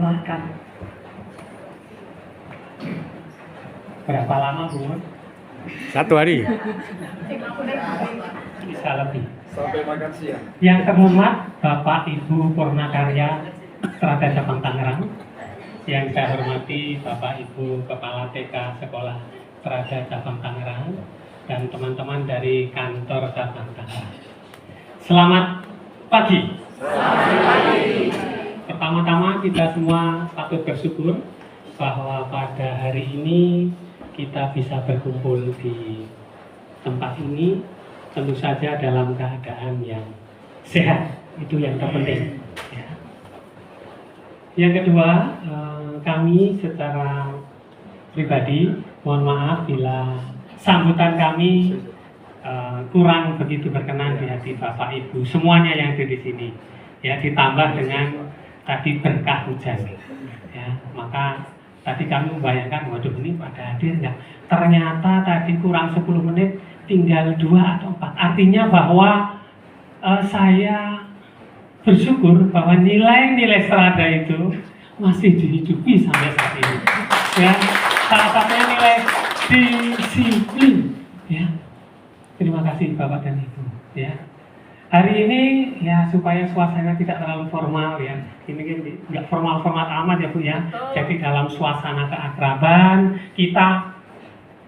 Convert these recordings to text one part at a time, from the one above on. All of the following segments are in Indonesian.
Silahkan. Berapa lama, Bu? 1 hari. Bisa lebih. Sampai makan siang. Yang terhormat Bapak Ibu Purnakarya Strada Cabang Tangerang. Yang saya hormati Bapak Ibu Kepala TK Sekolah Strada Cabang Tangerang dan teman-teman dari kantor Cabang Tangerang. Selamat pagi. Pertama-tama kita semua patut bersyukur bahwa pada hari ini kita bisa berkumpul di tempat ini, tentu saja dalam keadaan yang sehat, itu yang terpenting. Ya. Yang kedua, kami secara pribadi mohon maaf bila sambutan kami kurang begitu berkenan di hati Bapak Ibu semuanya yang ada di sini. Ya, ditambah dengan tadi berkah hujan. Ya, maka tadi kami membayangkan, waduh ini pada hadir nggak? Ternyata tadi kurang 10 menit, tinggal 2 atau 4. Artinya bahwa saya bersyukur bahwa nilai-nilai Strada itu masih dihidupi sampai saat ini. Ya, salah satunya nilai disiplin. Ya, terima kasih Bapak dan Ibu. Ya. Hari ini ya supaya suasana tidak terlalu formal ya, ini kan nggak formal-formal amat ya Bu ya. Jadi dalam suasana keakraban kita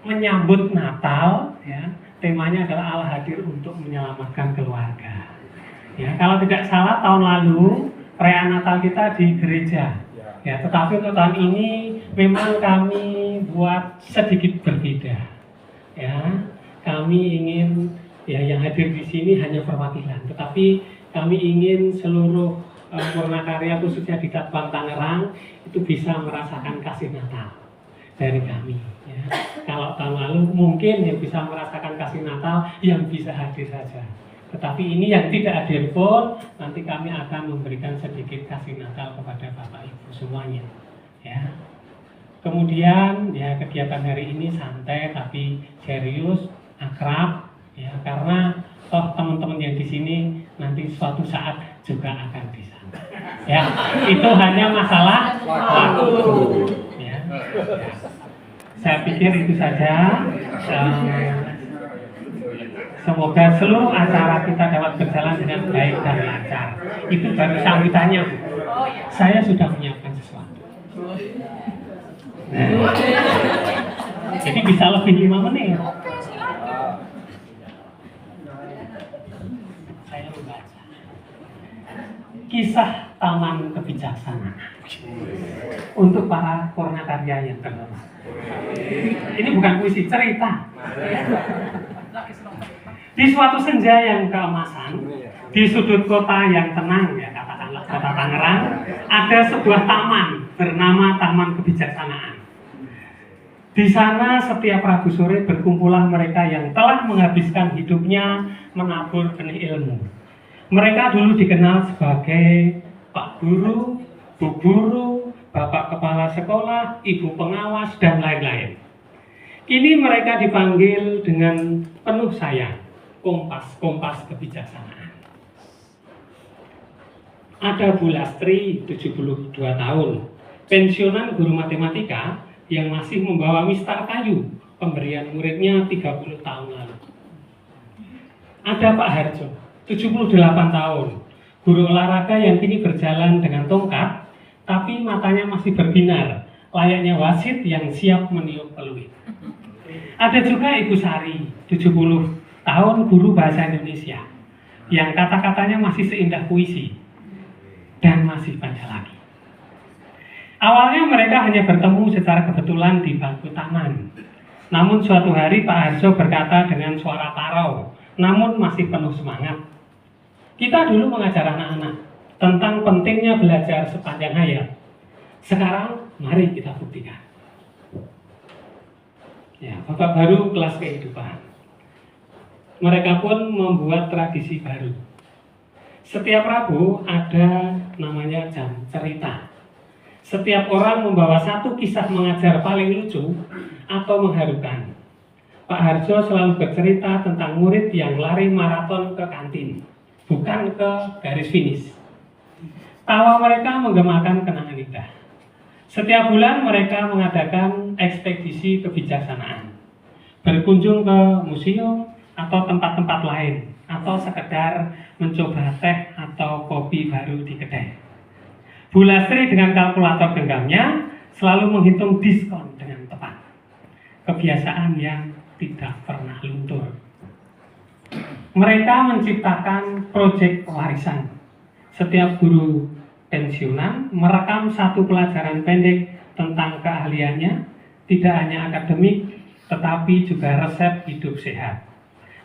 menyambut Natal ya, temanya adalah Allah hadir untuk menyelamatkan keluarga. Ya, kalau tidak salah tahun lalu perayaan Natal kita di gereja. Ya, tetapi untuk tahun ini memang kami buat sedikit berbeda. Ya, kami ingin ya yang hadir di sini hanya perwakilan, tetapi kami ingin seluruh Purnakarya khususnya di Cabang Tangerang itu bisa merasakan kasih Natal dari kami. Ya. Kalau tahun lalu mungkin yang bisa merasakan kasih Natal yang bisa hadir saja, tetapi ini yang tidak hadir pun nanti kami akan memberikan sedikit kasih Natal kepada Bapak Ibu semuanya. Ya. Kemudian ya kegiatan hari ini santai tapi serius, akrab. Ya, karena toh teman-teman yang di sini nanti suatu saat juga akan di sana. Ya, itu hanya masalah waktu. Ya. Saya pikir itu saja. Semoga seluruh acara kita dapat berjalan dengan baik dan lancar. Itu baru sambutannya, Bu. Saya sudah menyiapkan sesuatu. Nah, jadi bisa lebih 5 menit. Kisah Taman Kebijaksanaan untuk para Purnakarya yang terhormat. Ini bukan puisi, cerita. Di suatu senja yang keemasan, di sudut kota yang tenang, ya katakanlah kota Tangerang, ada sebuah taman bernama Taman Kebijaksanaan. Di sana setiap Rabu sore berkumpulah mereka yang telah menghabiskan hidupnya menabur benih ilmu. Mereka dulu dikenal sebagai Pak Guru, Bu Guru, Bapak Kepala Sekolah, Ibu Pengawas, dan lain-lain. Kini mereka dipanggil dengan penuh sayang, Kompas Kebijaksanaan. Ada Bu Lastri, 72 tahun, pensiunan guru matematika yang masih membawa mistar kayu, pemberian muridnya 30 tahun lalu. Ada Pak Harjo, 78 tahun, guru olahraga yang kini berjalan dengan tongkat, tapi matanya masih berbinar, layaknya wasit yang siap meniup peluit. Ada juga Ibu Sari, 70 tahun, guru bahasa Indonesia, yang kata-katanya masih seindah puisi, dan masih banyak lagi. Awalnya mereka hanya bertemu secara kebetulan di bangku taman. Namun suatu hari Pak Harjo berkata dengan suara parau, namun masih penuh semangat, "Kita dulu mengajar anak-anak tentang pentingnya belajar sepanjang hayat. Sekarang mari kita buktikan." Ya, babak baru kelas kehidupan. Mereka pun membuat tradisi baru. Setiap Rabu ada namanya jam cerita. Setiap orang membawa satu kisah mengajar paling lucu atau mengharukan. Pak Harjo selalu bercerita tentang murid yang lari maraton ke kantin, bukan ke garis finish. Tawa mereka menggemakan kenangan indah. Setiap bulan mereka mengadakan ekspedisi kebijaksanaan, berkunjung ke museum atau tempat-tempat lain, atau sekedar mencoba teh atau kopi baru di kedai. Bu Lastri dengan kalkulator genggamnya selalu menghitung diskon dengan tepat. Kebiasaan yang tidak pernah luntur. Mereka menciptakan proyek warisan. Setiap guru pensiunan merekam satu pelajaran pendek tentang keahliannya, tidak hanya akademik, tetapi juga resep hidup sehat,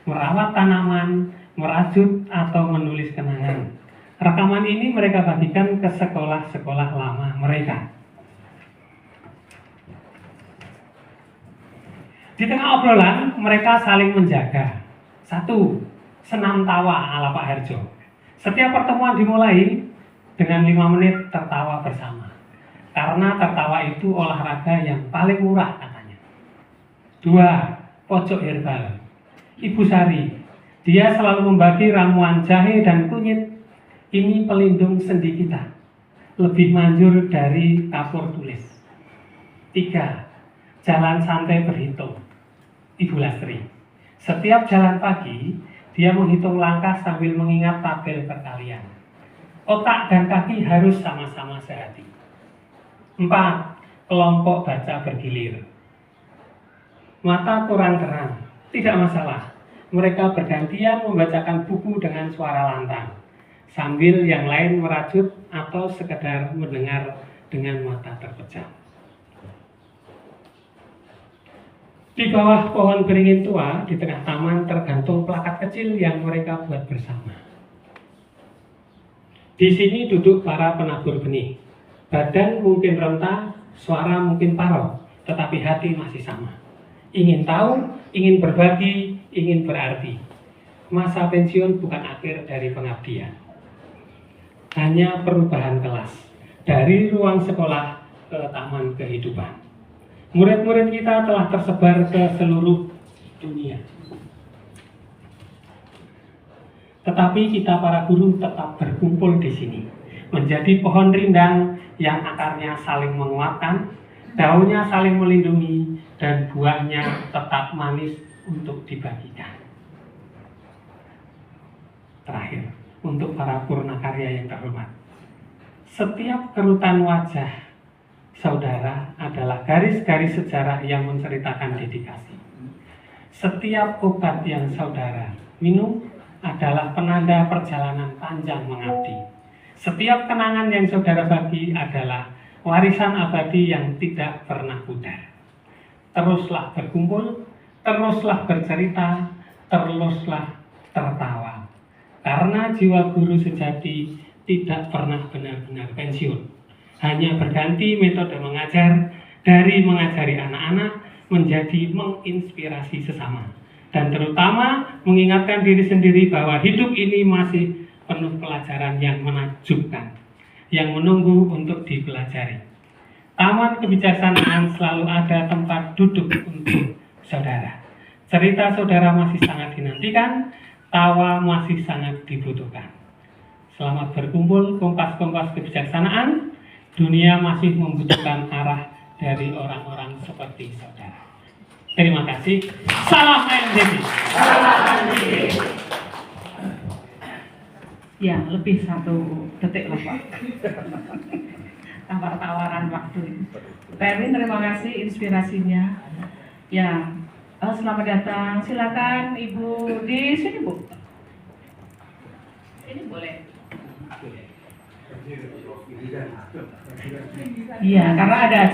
merawat tanaman, merajut atau menulis kenangan. Rekaman ini mereka bagikan ke sekolah-sekolah lama mereka. Di tengah obrolan, mereka saling menjaga. 1. Senam tawa ala Pak Harjo. Setiap pertemuan dimulai dengan 5 menit tertawa bersama. Karena tertawa itu olahraga yang paling murah katanya. 2. Pojok herbal. Ibu Sari, dia selalu membagi ramuan jahe dan kunyit. Ini pelindung sendi kita. Lebih manjur dari kapur tulis. 3. Jalan santai berhitung. Ibu Lastri, setiap jalan pagi, dia menghitung langkah sambil mengingat tabel perkalian. Otak dan kaki harus sama-sama sehati. 4. Kelompok baca bergilir. Mata kurang terang, tidak masalah. Mereka bergantian membacakan buku dengan suara lantang, sambil yang lain merajut atau sekedar mendengar dengan mata terpejam. Di bawah pohon beringin tua, di tengah taman tergantung plakat kecil yang mereka buat bersama. Di sini duduk para penabur benih. Badan mungkin renta, suara mungkin parau, tetapi hati masih sama. Ingin tahu, ingin berbagi, ingin berarti. Masa pensiun bukan akhir dari pengabdian. Hanya perubahan kelas, dari ruang sekolah ke taman kehidupan. Murid-murid kita telah tersebar ke seluruh dunia. Tetapi kita para guru tetap berkumpul di sini, menjadi pohon rindang yang akarnya saling menguatkan, daunnya saling melindungi, dan buahnya tetap manis untuk dibagikan. Terakhir, untuk para purnakarya yang terhormat, setiap kerutan wajah saudara adalah garis-garis sejarah yang menceritakan dedikasi. Setiap obat yang saudara minum adalah penanda perjalanan panjang mengabdi. Setiap kenangan yang saudara bagi adalah warisan abadi yang tidak pernah pudar. Teruslah berkumpul, teruslah bercerita, teruslah tertawa. Karena jiwa guru sejati tidak pernah benar-benar pensiun. Hanya berganti metode mengajar, dari mengajari anak-anak menjadi menginspirasi sesama, dan terutama mengingatkan diri sendiri bahwa hidup ini masih penuh pelajaran yang menakjubkan, yang menunggu untuk dipelajari. Taman kebijaksanaan selalu ada tempat duduk untuk saudara. Cerita saudara masih sangat dinantikan, tawa masih sangat dibutuhkan. Selamat berkumpul kompas-kompas kebijaksanaan. Dunia masih membutuhkan arah dari orang-orang seperti saudara. Terima kasih. Salam AMDB. Ya, lebih 1 detik lah Pak. Tanpa tawaran waktu. Pak Erwin, terima kasih inspirasinya. Ya, selamat datang. Silakan Ibu di sini Bu. Ini boleh. Iya, karena ada acara.